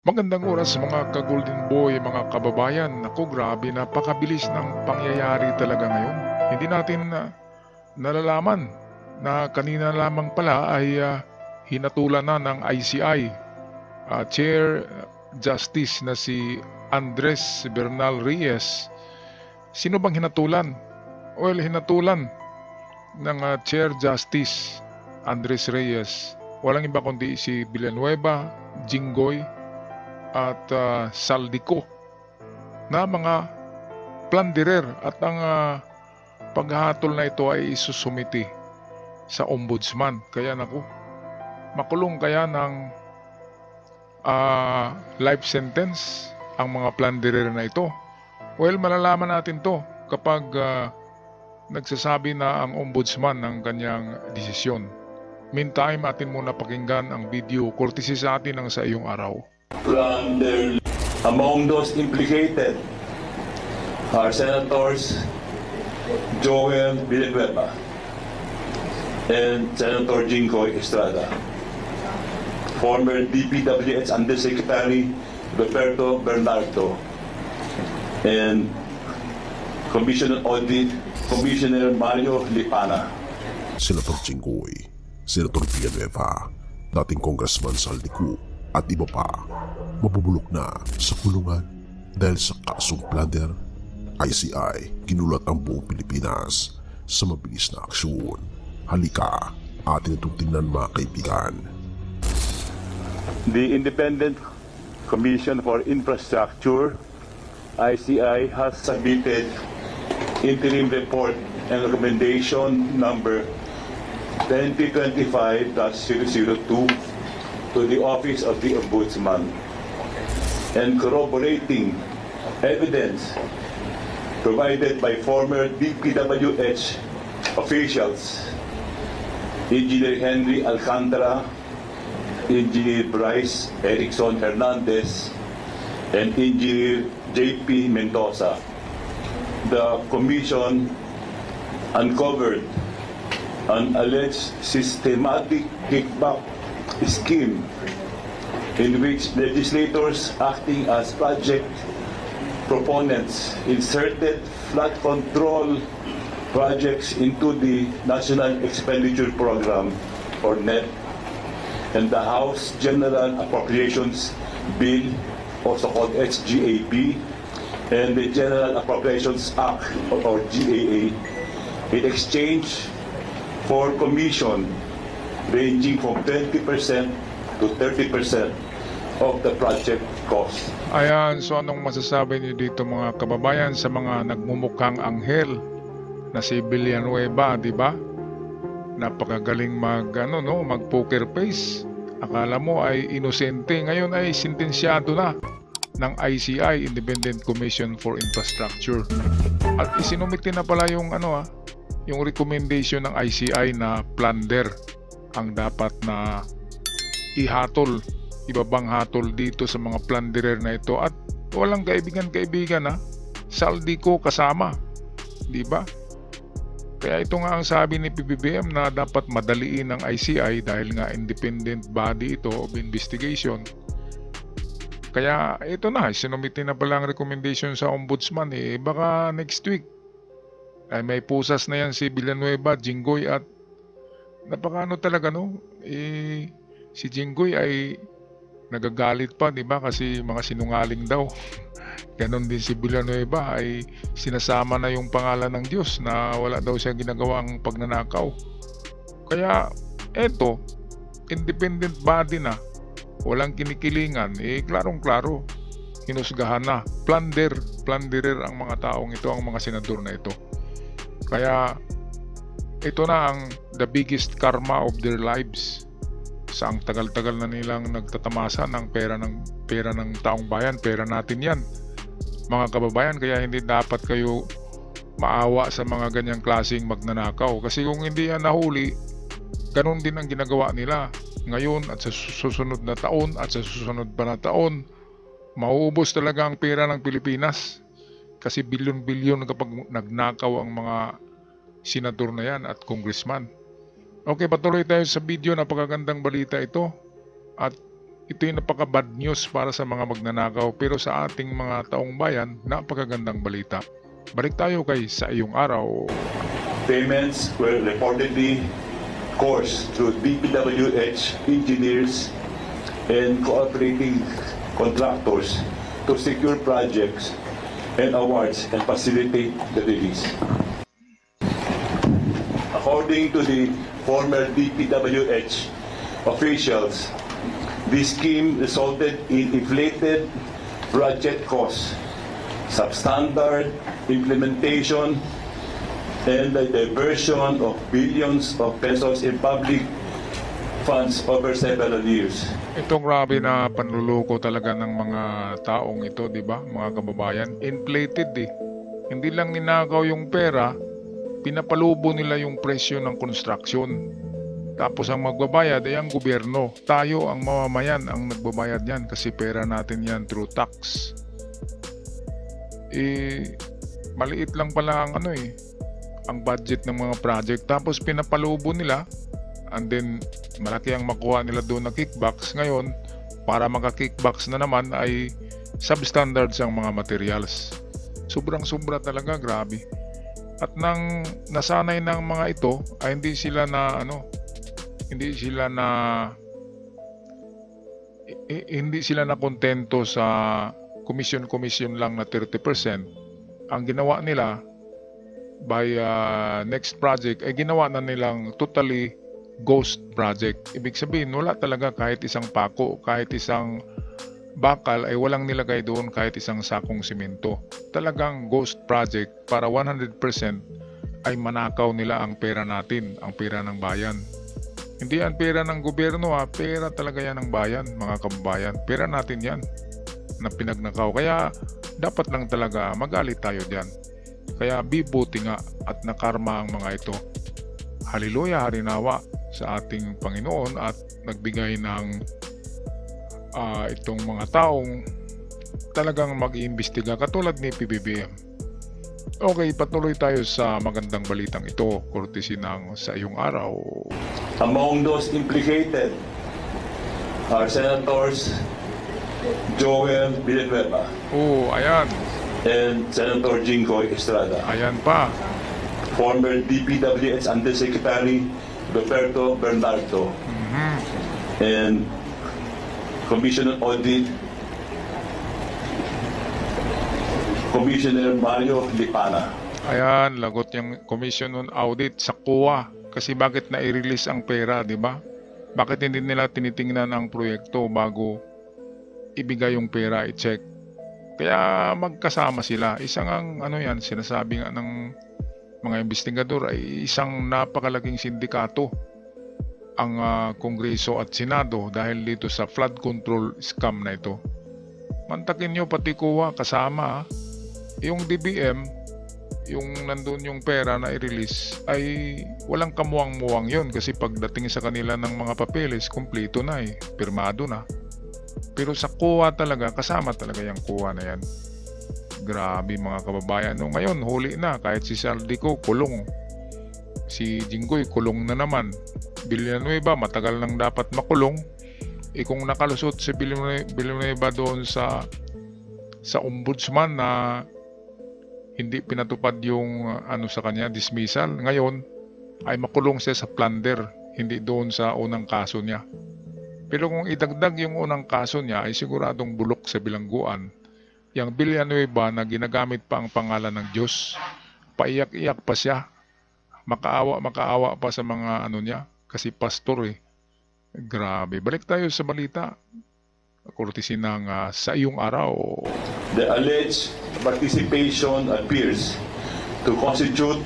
Magandang oras mga ka-Golden Boy, mga kababayan. Naku, grabe, napakabilis ng pangyayari talaga ngayon. Hindi natin nalalaman na kanina lamang pala ay hinatulan na ng ICI, Chair Justice na si Andres Bernal Reyes. Sino bang hinatulan? Well, hinatulan ng Chair Justice Andres Reyes. Walang iba kundi si Villanueva, Jinggoy, at Saldico na mga plunderer, at ang paghahatol na ito ay isusumiti sa ombudsman. Kaya naku, makulong kaya ng life sentence ang mga plunderer na ito? Well, malalaman natin to kapag nagsasabi na ang ombudsman ng kanyang desisyon. Meantime, atin muna pakinggan ang video courtesy sa atin ng Sa Iyong Araw. Among those implicated are Senators Joel Villanueva and Senator Jinggoy Estrada, former DPWH Undersecretary Roberto Bernardo, and Commissioner Audit Commissioner Mario Lipana. Senator Jinggoy, Senator Villanueva, dating Congressman Saldico at iba pa mabubulok na sa kulungan dahil sa kasong plunder. ICI ginulat ang buong Pilipinas sa mabilis na aksyon. Halika, atin itong tingnan mga kaibigan. The Independent Commission for Infrastructure, ICI, has submitted interim report and recommendation number 2025-002 to the Office of the Ombudsman, and corroborating evidence provided by former DPWH officials, Engineer Henry Alcantara, Engineer Bryce Erickson Hernandez, and Engineer JP Mendoza. The Commission uncovered an alleged systematic kickback scheme in which legislators acting as project proponents inserted flood control projects into the National Expenditure Program, or NEP, and the House General Appropriations Bill, also called SGAB, and the General Appropriations Act, or GAA, in exchange for commission ranging from 20% to 30% of the project cost. Ayan, so anong masasabi niyo dito mga kababayan sa mga nagmumukhang anghel na si Villanueva, di ba? Napakagaling mag poker face. Akala mo ay inosente, ngayon ay sentensyado na ng ICI, Independent Commission for Infrastructure. At isinumiti na pala yung yung recommendation ng ICI na plunder ang dapat na ihatol, ibabang hatol dito sa mga plunderer na ito, at walang kaibigan Saldico kasama, di ba? Kaya ito nga ang sabi ni PBBM na dapat madaliin ng ICI dahil nga independent body ito of investigation. Kaya ito na, sinumiti na pala ang recommendation sa ombudsman, baka next week ay may pusas na yan si Villanueva, Jinggoy, at napakaano talaga si Jinggoy ay nagagalit pa, di ba? Kasi mga sinungaling daw. Ganon din si Villanueva, ay sinasama na yung pangalan ng Diyos na wala daw siya ginagawang pagnanakaw. Kaya eto, independent body na, walang kinikilingan, klarong-klaro, hinusgahan na, plunderer ang mga taong ito, ang mga senador na ito. Kaya ito na ang the biggest karma of their lives. Sa ang tagal-tagal na nilang nagtatamasa ng pera ng taong bayan, pera natin yan, mga kababayan. Kaya hindi dapat kayo maawa sa mga ganyang klaseng magnanakaw, kasi kung hindi yan nahuli, ganun din ang ginagawa nila ngayon at sa susunod na taon at sa susunod pa na taon. Mauubos talaga ang pera ng Pilipinas, kasi bilyon-bilyon kapag nagnakaw ang mga senador na yan at congressman. Okay, patuloy tayo sa video. Napakagandang balita ito. At ito yung napaka-bad news para sa mga magnanakaw, pero sa ating mga taong bayan, napakagandang balita. Balik tayo kay Sa Iyong Araw. Payments were reportedly coursed through DPWH engineers and cooperating contractors to secure projects and awards and facilitate the release. According to the former DPWH officials, this scheme resulted in inflated project costs, substandard implementation, and the diversion of billions of pesos in public funds over several years. Ito grabe na panluloko talaga ng mga taong ito, di ba? Mga kababayan, inflated eh. Hindi lang ninakaw yung pera, pinapalubo nila yung presyo ng construction. Tapos ang magbabayad ay ang gobyerno. Tayo ang mamamayan ang nagbabayad yan kasi pera natin yan through tax. Maliit lang pala ang ang budget ng mga project. Tapos pinapalubo nila, and then malaki ang makuha nila doon na kickbacks. Ngayon, para maka-kickbacks na naman ay substandards ang mga materials. Sobrang-sobra talaga, grabe. At nang nasanay ng mga ito ay hindi sila na kontento sa commission lang na 30%. Ang ginawa nila by next project ay ginawa na nilang totally ghost project. Ibig sabihin wala talaga kahit isang pako, kahit isang bakal ay walang nilagay doon, kahit isang sakong simento. Talagang ghost project para 100% ay manakaw nila ang pera natin, ang pera ng bayan. Hindi yan pera ng gobyerno, pera talaga yan ng bayan, mga kababayan. Pera natin yan na pinagnakaw. Kaya dapat lang talaga magalit tayo dyan. Kaya bibuti nga at nakarma ang mga ito. Haleluya, harinawa sa ating Panginoon at nagbigay ng itong mga taong talagang mag-iimbestiga katulad ni PBBM. Okay, patuloy tayo sa magandang balitang ito, courtesy ng Sa Iyong Araw. Among those implicated are Senators Joel Villanueva Ayan. and Senator Jinggoy Estrada. Ayan pa. Former DPWH Undersecretary Roberto Bernardo and Commissioner Audit Commissioner Mario Lipana. Ayan, lagot yung Commission on Audit sa COA. Kasi bakit na-release ang pera, di ba? Bakit hindi nila tinitingnan ang proyekto bago ibigay yung pera, i-check? Kaya magkasama sila. Isang yan, sinasabi nga ng mga investigador ay isang napakalaking sindikato ang Kongreso at Senado dahil dito sa flood control scam na ito. Mantakin nyo pati COA kasama. Yung DBM, yung nandun yung pera na i-release ay walang kamuwang-muwang yon kasi pagdating sa kanila ng mga papeles, kumpleto na pirmado na. Pero sa COA talaga, kasama talaga yung COA na yan. Grabe mga kababayan. Ngayon, huli na. Kahit si Saldico, kulong. Si Jinggoy, kulong na naman. Villanueva, matagal nang dapat makulong. Kung nakalusot si Villanueva doon sa ombudsman na hindi pinatupad yung sa kanya, dismissal. Ngayon, ay makulong siya sa plunder. Hindi doon sa unang kaso niya. Pero kung idagdag yung unang kaso niya ay siguradong bulok sa bilangguan. Yang Villanueva na ginagamit pa ang pangalan ng Diyos. Paiyak-iyak pa siya. Makaawa pa sa mga niya. Kasi pastor Grabe. Balik tayo sa balita. Courtesy ng Sa Iyong Araw. The alleged participation appears to constitute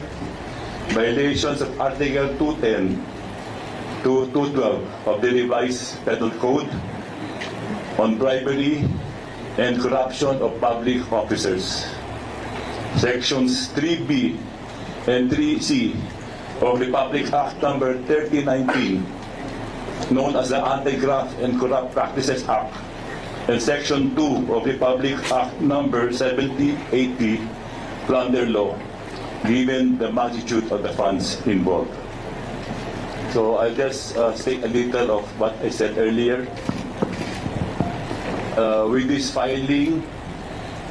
violations of Article 210 to 212 of the revised Penal Code on bribery and corruption of public officers. Sections 3B and 3C of Republic Act Number 3019, known as the Anti-Graft and Corrupt Practices Act, and Section 2 of Republic Act Number 7080, Plunder Law, given the magnitude of the funds involved. So I'll just state a little of what I said earlier. With this filing,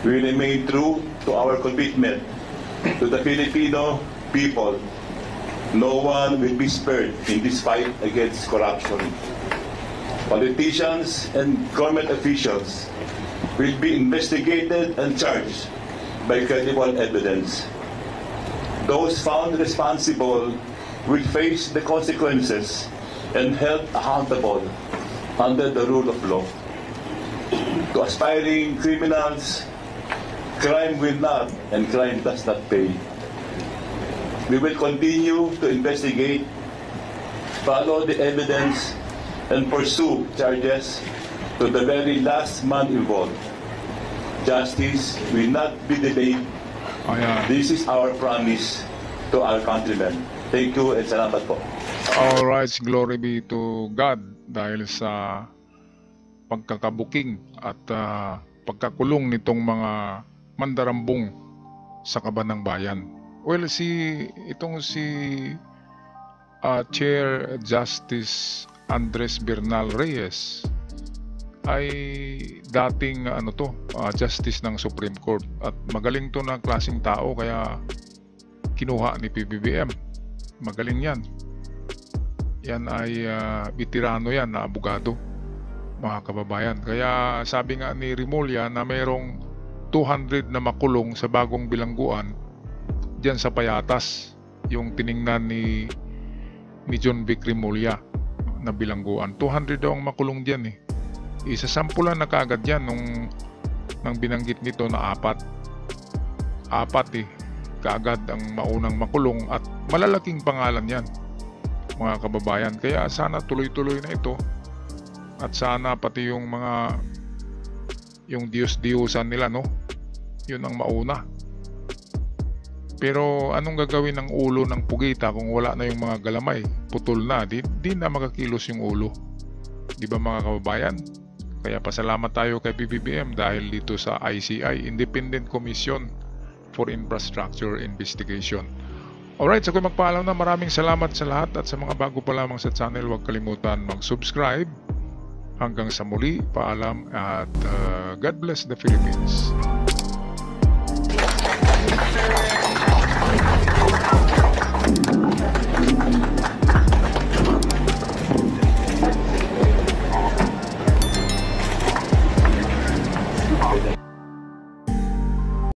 we remain true to our commitment to the Filipino people. No one will be spared in this fight against corruption. Politicians and government officials will be investigated and charged by credible evidence. Those found responsible will face the consequences and held accountable under the rule of law. To aspiring criminals, crime will not and crime does not pay. We will continue to investigate, follow the evidence, and pursue charges to the very last man involved. Justice will not be delayed. Ayan. This is our promise to our countrymen. Thank you and salamat po. Alright, glory be to God dahil sa pagkakabuking at pagkakulong nitong mga mandarambong sa kaban ng bayan. Well, itong si Chair Justice Andres Bernal Reyes ay dating justice ng Supreme Court at magaling to na klaseng tao kaya kinuha ni PBBM. Magaling yan. Yan ay veterano yan na abogado, mga kababayan. Kaya sabi nga ni Remulla na mayroong 200 na makulong sa bagong bilangguan diyan sa Payatas, yung tiningnan ni John Vic Remulla na bilangguan. 200 daw ang makulong diyan eh. Isasampulan na kaagad yan nang binanggit nito na apat eh kaagad ang maunang makulong at malalaking pangalan yan, mga kababayan. Kaya sana tuloy-tuloy na ito at sana pati yung Diyos-Diyusan nila, no, yun ang mauna. Pero anong gagawin ng ulo ng pugita kung wala na yung mga galamay? Putol na, di na makakilos yung ulo, di ba mga kababayan? Kaya pasalamat tayo kay PBBM dahil dito sa ICI, Independent Commission for Infrastructure Investigation. Alright, so kung magpaalam na, maraming salamat sa lahat at sa mga bago pa lamang sa channel, huwag kalimutan mag-subscribe. Hanggang sa muli, paalam at God bless the Philippines.